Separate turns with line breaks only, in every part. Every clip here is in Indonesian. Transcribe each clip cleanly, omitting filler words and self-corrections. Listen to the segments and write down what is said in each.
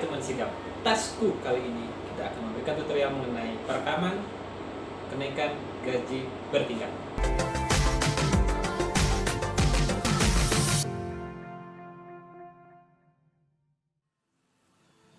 teman sigap, tasku kali ini kita akan memberikan tutorial mengenai perekaman kenaikan gaji bertingkat.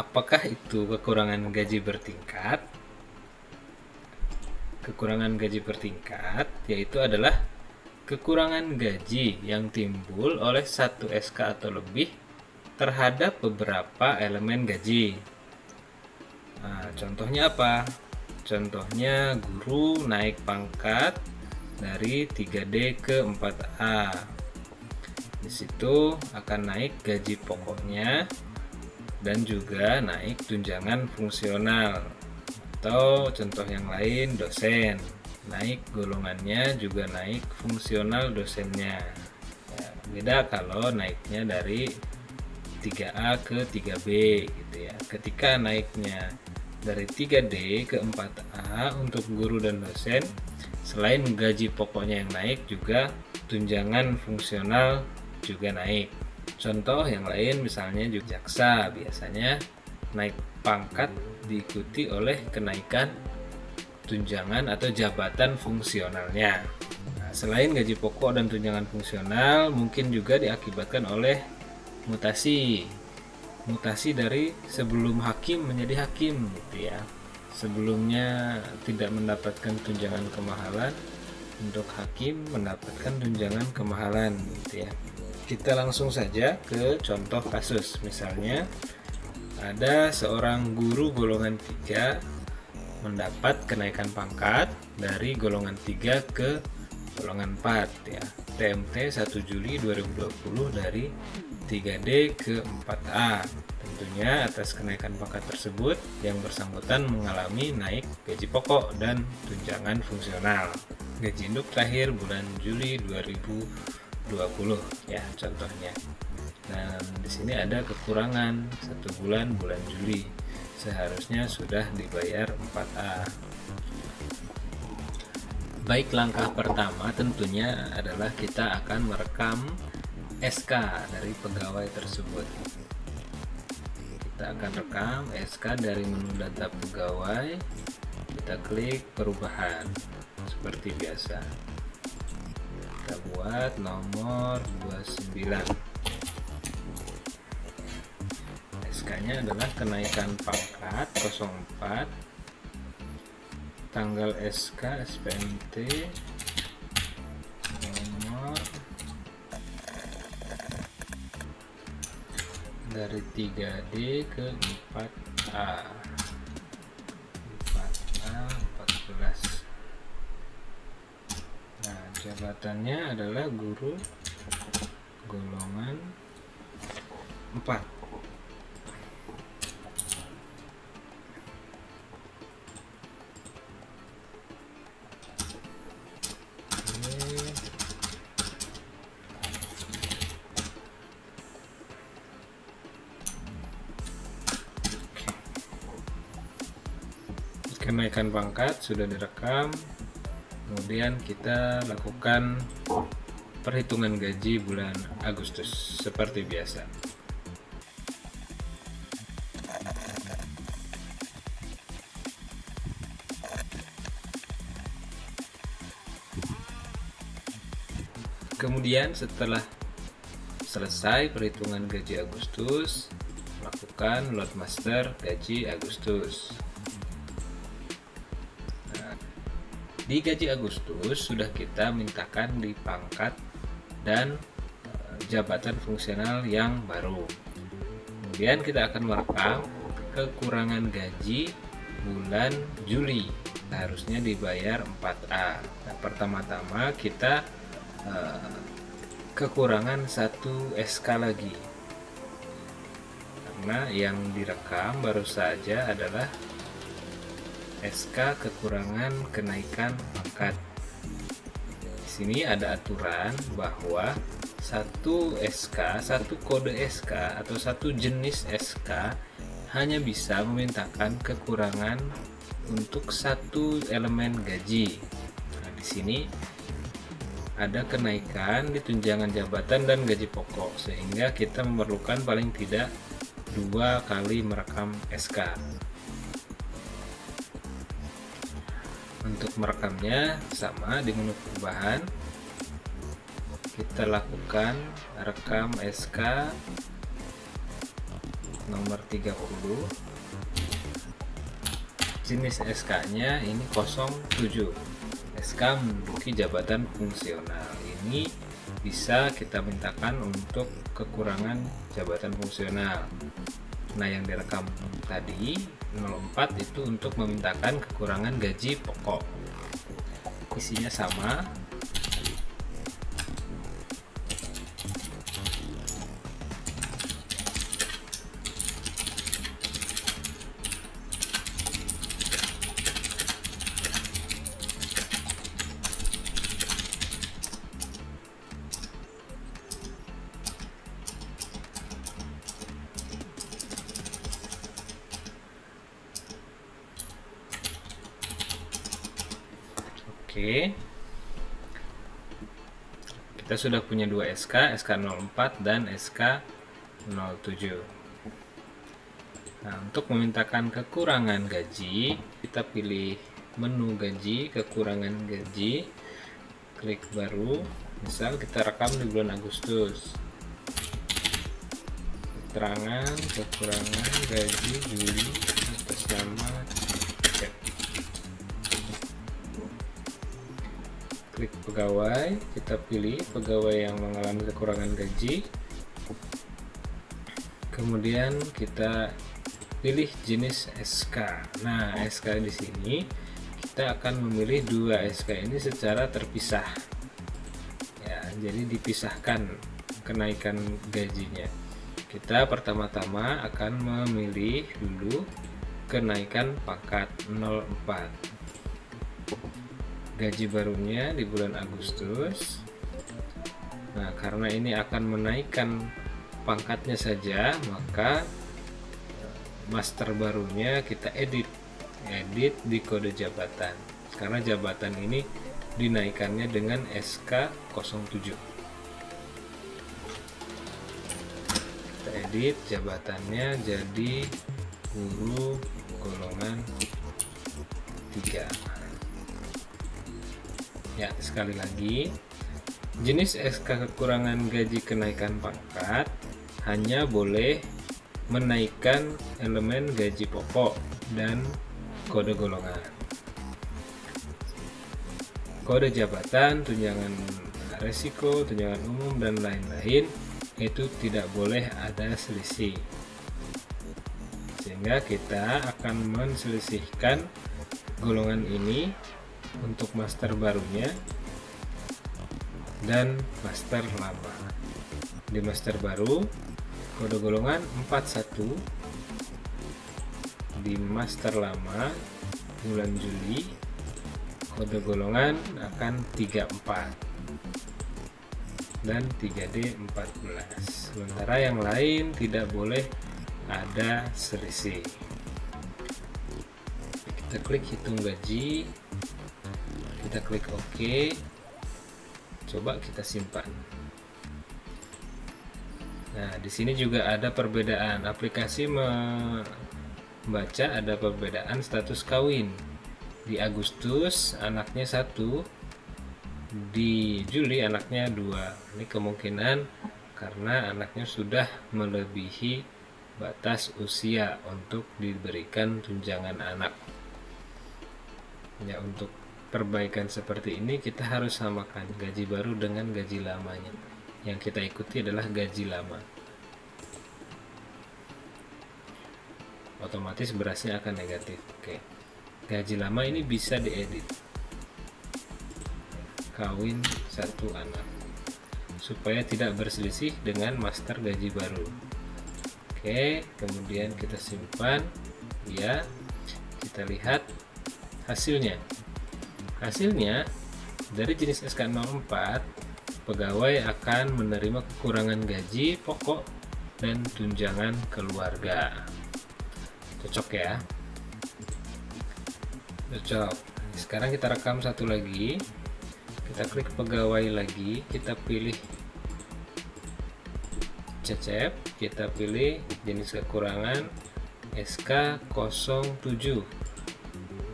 Apakah itu kekurangan gaji bertingkat? Kekurangan gaji bertingkat yaitu adalah kekurangan gaji yang timbul oleh satu SK atau lebih terhadap beberapa elemen gaji. Nah, contohnya apa? Contohnya guru naik pangkat dari 3D ke 4A. Di situ akan naik gaji pokoknya dan juga naik tunjangan fungsional. Atau contoh yang lain, dosen naik golongannya juga naik fungsional dosennya. Ya, beda kalau naiknya dari 3A ke 3B gitu ya. Ketika naiknya dari 3D ke 4A untuk guru dan dosen, selain gaji pokoknya yang naik, juga tunjangan fungsional juga naik. Contoh yang lain misalnya juga jaksa biasanya naik pangkat diikuti oleh kenaikan tunjangan atau jabatan fungsionalnya. Nah, selain gaji pokok dan tunjangan fungsional, mungkin juga diakibatkan oleh mutasi dari sebelum hakim menjadi hakim gitu ya. Sebelumnya tidak mendapatkan tunjangan kemahalan, untuk hakim mendapatkan tunjangan kemahalan gitu ya. Kita langsung saja ke contoh kasus. Misalnya ada seorang guru golongan 3 mendapat kenaikan pangkat dari golongan 3 ke golongan 4 ya. TMT 1 Juli 2020 dari 3D ke 4A. Tentunya atas kenaikan pangkat tersebut yang bersangkutan mengalami naik gaji pokok dan tunjangan fungsional. Gaji induk terakhir bulan Juli 2020 ya contohnya. Dan di sini ada kekurangan 1 bulan Juli. Seharusnya sudah dibayar 4A. Baik, langkah pertama tentunya adalah kita akan merekam SK dari pegawai tersebut. Kita akan rekam SK dari menu data pegawai. Kita klik perubahan seperti biasa. Kita buat nomor 29. SK-nya adalah kenaikan pangkat 04, tanggal SK SPMT nomor dari 3D ke 4A 14. Nah, jabatannya adalah guru golongan 4. Kenaikan pangkat sudah direkam, kemudian kita lakukan perhitungan gaji bulan Agustus seperti biasa. Kemudian setelah selesai perhitungan gaji Agustus, lakukan loadmaster gaji Agustus. Di gaji Agustus sudah kita mintakan di pangkat dan jabatan fungsional yang baru. Kemudian kita akan merekam kekurangan gaji bulan Juli, harusnya dibayar 4A. Nah, pertama-tama kita kekurangan 1 SK lagi, karena yang direkam baru saja adalah SK kekurangan kenaikan pangkat. Di sini ada aturan bahwa satu SK, satu kode SK atau satu jenis SK hanya bisa memintakan kekurangan untuk satu elemen gaji. Nah, di sini ada kenaikan di tunjangan jabatan dan gaji pokok, sehingga kita memerlukan paling tidak 2 kali merekam SK. Untuk merekamnya sama di menu perubahan, kita lakukan rekam SK nomor 30. Jenis SK-nya ini 07. SK menduduki jabatan fungsional. Ini bisa kita mintakan untuk kekurangan jabatan fungsional. Nah, yang direkam tadi 04 itu untuk memintakan kekurangan gaji pokok. Isinya sama. Oke, kita sudah punya 2 SK, SK04 dan SK07. Nah, untuk memintakan kekurangan gaji, kita pilih menu gaji, kekurangan gaji, klik baru. Misal kita rekam di bulan Agustus, keterangan kekurangan gaji Juli atas nama cek. Klik pegawai, kita pilih pegawai yang mengalami kekurangan gaji. Kemudian kita pilih jenis SK. Nah, SK di sini kita akan memilih 2 SK ini secara terpisah. Ya, jadi dipisahkan kenaikan gajinya. Kita pertama-tama akan memilih dulu kenaikan pangkat 04. Gaji barunya di bulan Agustus. Nah, karena ini akan menaikkan pangkatnya saja, maka master barunya kita edit di kode jabatan, karena jabatan ini dinaikannya dengan SK 07. Kita edit jabatannya jadi guru golongan 3. Ya, sekali lagi, jenis SK kekurangan gaji kenaikan pangkat hanya boleh menaikkan elemen gaji pokok dan kode golongan. Kode jabatan, tunjangan resiko, tunjangan umum, dan lain-lain itu tidak boleh ada selisih. Sehingga kita akan menselisihkan golongan ini untuk master barunya dan master lama. Di master baru kode golongan 41, di master lama bulan Juli kode golongan akan 34 dan 3D 14. Sementara yang lain tidak boleh ada selisih. Kita klik hitung gaji, kita klik OK, coba kita simpan. Nah, di sini juga ada perbedaan. Aplikasi membaca ada perbedaan status kawin. Di Agustus anaknya 1, di Juli anaknya 2. Ini kemungkinan karena anaknya sudah melebihi batas usia untuk diberikan tunjangan anak. Ya, untuk perbaikan seperti ini kita harus samakan gaji baru dengan gaji lamanya. Yang kita ikuti adalah gaji lama. Otomatis berasnya akan negatif. Oke. Gaji lama ini bisa diedit. Kawin 1 anak. Supaya tidak berselisih dengan master gaji baru. Oke, kemudian kita simpan. Ya. Kita lihat hasilnya. Hasilnya dari jenis SK04, pegawai akan menerima kekurangan gaji pokok dan tunjangan keluarga. Cocok ya? Cocok. Sekarang kita rekam satu lagi. Kita klik pegawai lagi, kita pilih C Cecep, kita pilih jenis kekurangan SK07,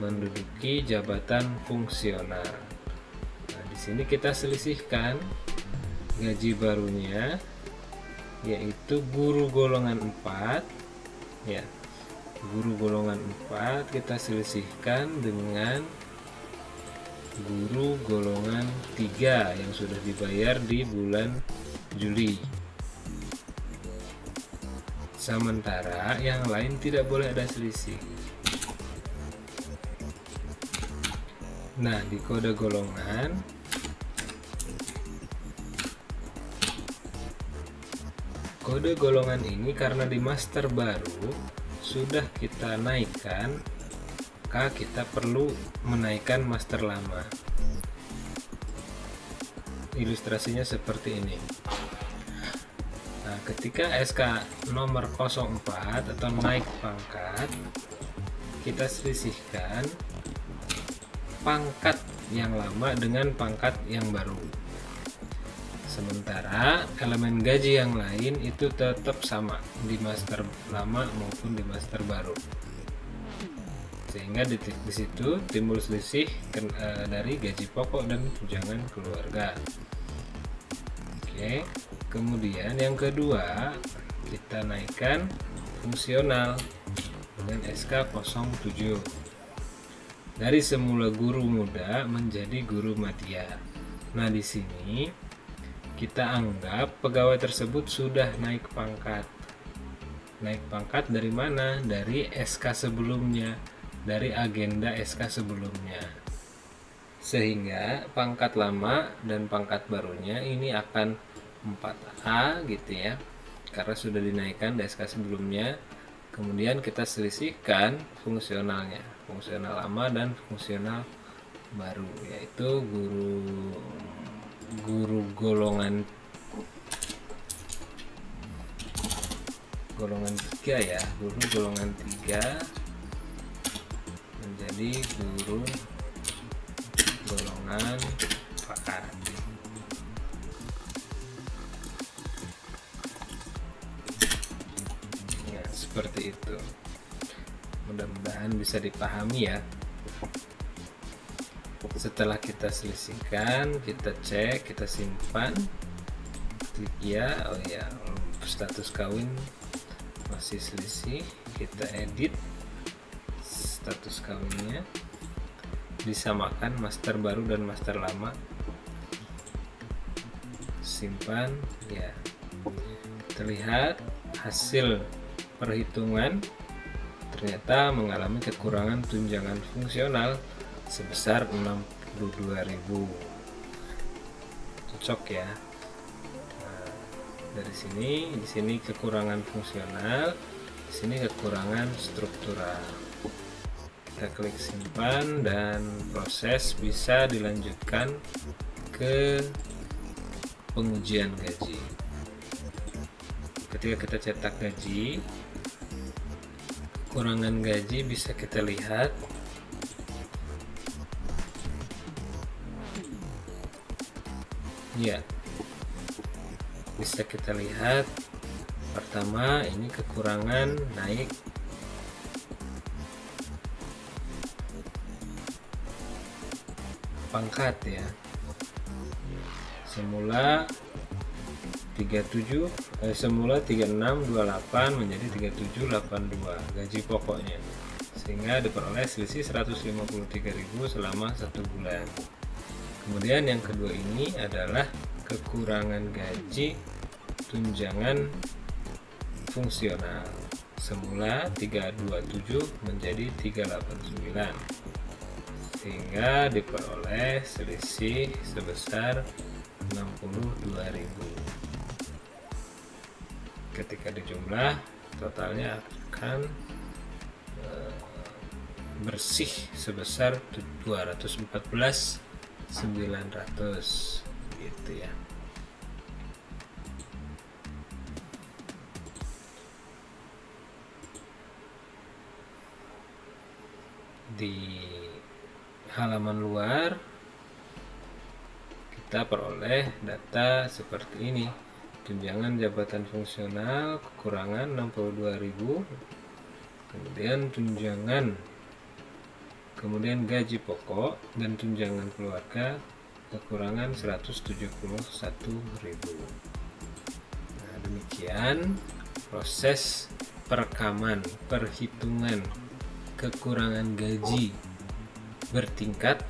menduduki jabatan fungsional. Nah, di sini kita selisihkan gaji barunya, yaitu guru golongan 4 ya. Guru golongan 4 kita selisihkan dengan guru golongan 3 yang sudah dibayar di bulan Juli. Sementara yang lain tidak boleh ada selisih. Nah, di kode golongan ini karena di master baru sudah kita naikkan, maka kita perlu menaikkan master lama. Ilustrasinya seperti ini. Nah, ketika SK nomor 04 atau naik pangkat, kita selisihkan pangkat yang lama dengan pangkat yang baru. Sementara elemen gaji yang lain itu tetap sama di master lama maupun di master baru. Sehingga di situ timbul selisih dari gaji pokok dan tunjangan keluarga. Oke, kemudian yang kedua kita naikkan fungsional dengan SK07. Dari semula guru muda menjadi guru madya. Nah, di sini kita anggap pegawai tersebut sudah naik pangkat. Naik pangkat dari mana? Dari SK sebelumnya, dari agenda SK sebelumnya. Sehingga pangkat lama dan pangkat barunya ini akan 4A gitu ya. Karena sudah dinaikkan dari SK sebelumnya. Kemudian kita selisihkan fungsionalnya, fungsional lama dan fungsional baru, yaitu guru golongan 3 ya, guru golongan 3 menjadi guru golongan 4. Ya, seperti itu. Mudah-mudahan bisa dipahami ya. Setelah kita selisihkan, kita cek, kita simpan, klik ya. Oh ya, status kawin masih selisih, kita edit status kawinnya, disamakan master baru dan master lama, simpan ya. Terlihat hasil perhitungan ternyata mengalami kekurangan tunjangan fungsional sebesar 62.000. Cocok ya. Nah, dari sini, di sini kekurangan fungsional, di sini kekurangan struktural. Kita klik simpan dan proses bisa dilanjutkan ke pengujian gaji. Ketika kita cetak gaji, kekurangan gaji bisa kita lihat. Ya, bisa kita lihat. Pertama, ini kekurangan naik pangkat ya. Semula 3628 menjadi 3782 gaji pokoknya, sehingga diperoleh selisih 153.000 selama 1 bulan. Kemudian yang kedua ini adalah kekurangan gaji tunjangan fungsional, semula 327 menjadi 389, sehingga diperoleh selisih sebesar 62.000. Ketika dijumlah, totalnya akan bersih sebesar 214.900 gitu ya. Di halaman luar kita peroleh data seperti ini. tunjangan jabatan fungsional kekurangan 62.000, kemudian kemudian gaji pokok dan tunjangan keluarga kekurangan 171.000. Nah, demikian proses perekaman perhitungan kekurangan gaji bertingkat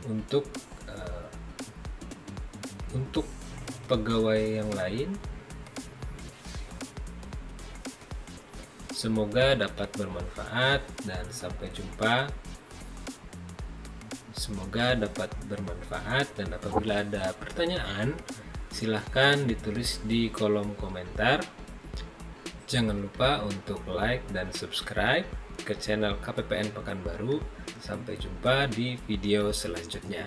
untuk pegawai yang lain. Semoga dapat bermanfaat dan sampai jumpa. Semoga dapat bermanfaat, dan apabila ada pertanyaan silahkan ditulis di kolom komentar. Jangan lupa untuk like dan subscribe ke channel KPPN Pekanbaru. Sampai jumpa di video selanjutnya.